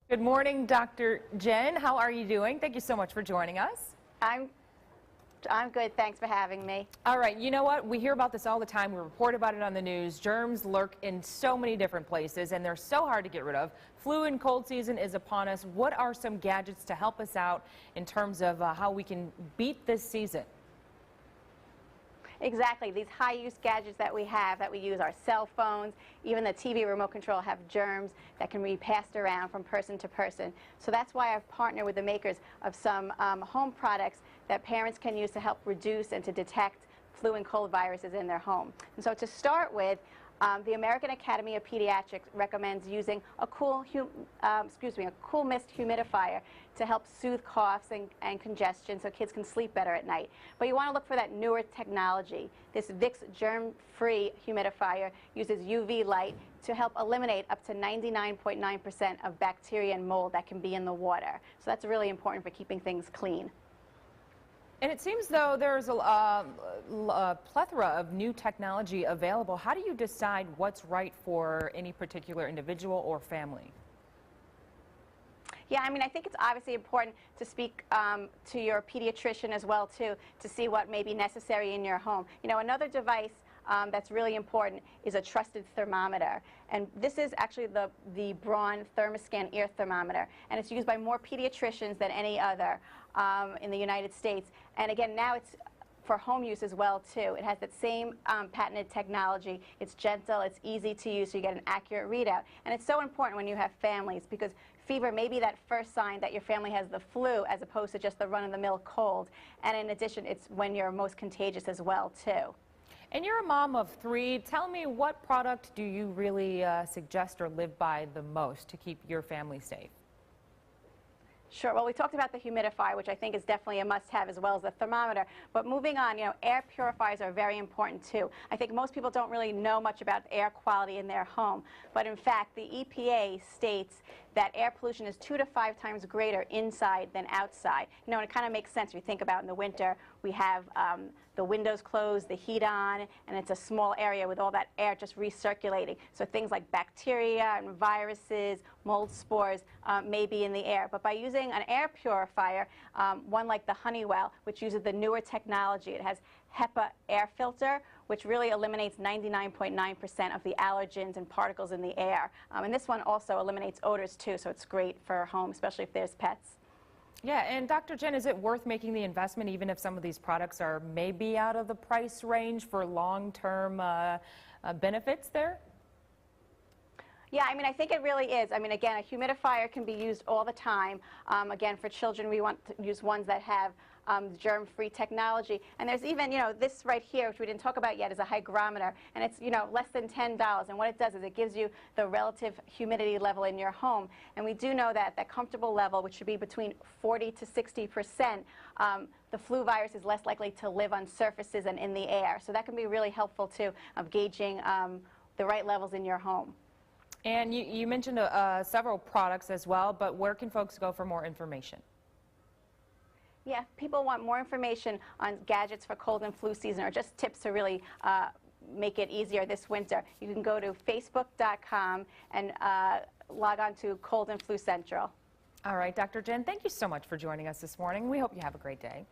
Good morning, Dr. Jen. How are you doing? Thank you so much for joining us. I'm good. Thanks for having me. All right, you know what? We hear about this all the time. We report about it on the news. Germs lurk in so many different places, and they're so hard to get rid of. Flu and cold season is upon us. What are some gadgets to help us out in terms of how we can beat this season? Exactly. These high-use gadgets that we have, that we use, our cell phones, even the TV remote control, have germs that can be passed around from person to person. So that's why I've partnered with the makers of some home products that parents can use to help reduce and to detect flu and cold viruses in their home. And so to start with, the American Academy of Pediatrics recommends using a cool mist humidifier to help soothe coughs and congestion so kids can sleep better at night. But you want to look for that newer technology. This Vicks germ-free humidifier uses UV light to help eliminate up to 99.9% of bacteria and mold that can be in the water. So that's really important for keeping things clean. And it seems though there's a plethora of new technology available. How do you decide what's right for any particular individual or family? Yeah, I mean, I think it's obviously important to speak to your pediatrician as well, too, to see what may be necessary in your home. You know, another device that's really important is a trusted thermometer. And this is actually the Braun Thermoscan ear thermometer. And it's used by more pediatricians than any other in the United States. And again, now it's for home use as well, too. It has that same patented technology. It's gentle, it's easy to use, so you get an accurate readout. And it's so important when you have families, because fever may be that first sign that your family has the flu as opposed to just the run-of-the-mill cold. And in addition, it's when you're most contagious as well, too. And you're a mom of 3. Tell me, what product do you really suggest or live by the most to keep your family safe? Sure. Well, we talked about the humidifier, which I think is definitely a must-have, as well as the thermometer. But moving on, you know, air purifiers are very important, too. I think most people don't really know much about air quality in their home. But in fact, the EPA states that air pollution is 2 to 5 times greater inside than outside. You know, and it kind of makes sense. You think about in the winter, we have the windows closed, the heat on, and it's a small area with all that air just recirculating. So things like bacteria and viruses, mold spores may be in the air. But by using an air purifier, one like the Honeywell, which uses the newer technology, it has HEPA air filter, which really eliminates 99.9% of the allergens and particles in the air. And this one also eliminates odors too, so it's great for home, especially if there's pets. Yeah, and Dr. Jen, is it worth making the investment even if some of these products are maybe out of the price range for long-term benefits there? Yeah, I mean, I think it really is. I mean, again, a humidifier can be used all the time. Again, for children, we want to use ones that have germ-free technology. And there's even, you know, this right here, which we didn't talk about yet, is a hygrometer. And it's, you know, less than $10. And what it does is it gives you the relative humidity level in your home. And we do know that that comfortable level, which should be between 40 to 60%, the flu virus is less likely to live on surfaces and in the air. So that can be really helpful, too, of gauging the right levels in your home. And you mentioned several products as well, but where can folks go for more information? Yeah, people want more information on gadgets for cold and flu season, or just tips to really make it easier this winter. You can go to facebook.com and log on to Cold and Flu Central. All right, Dr. Jen, thank you so much for joining us this morning. We hope you have a great day.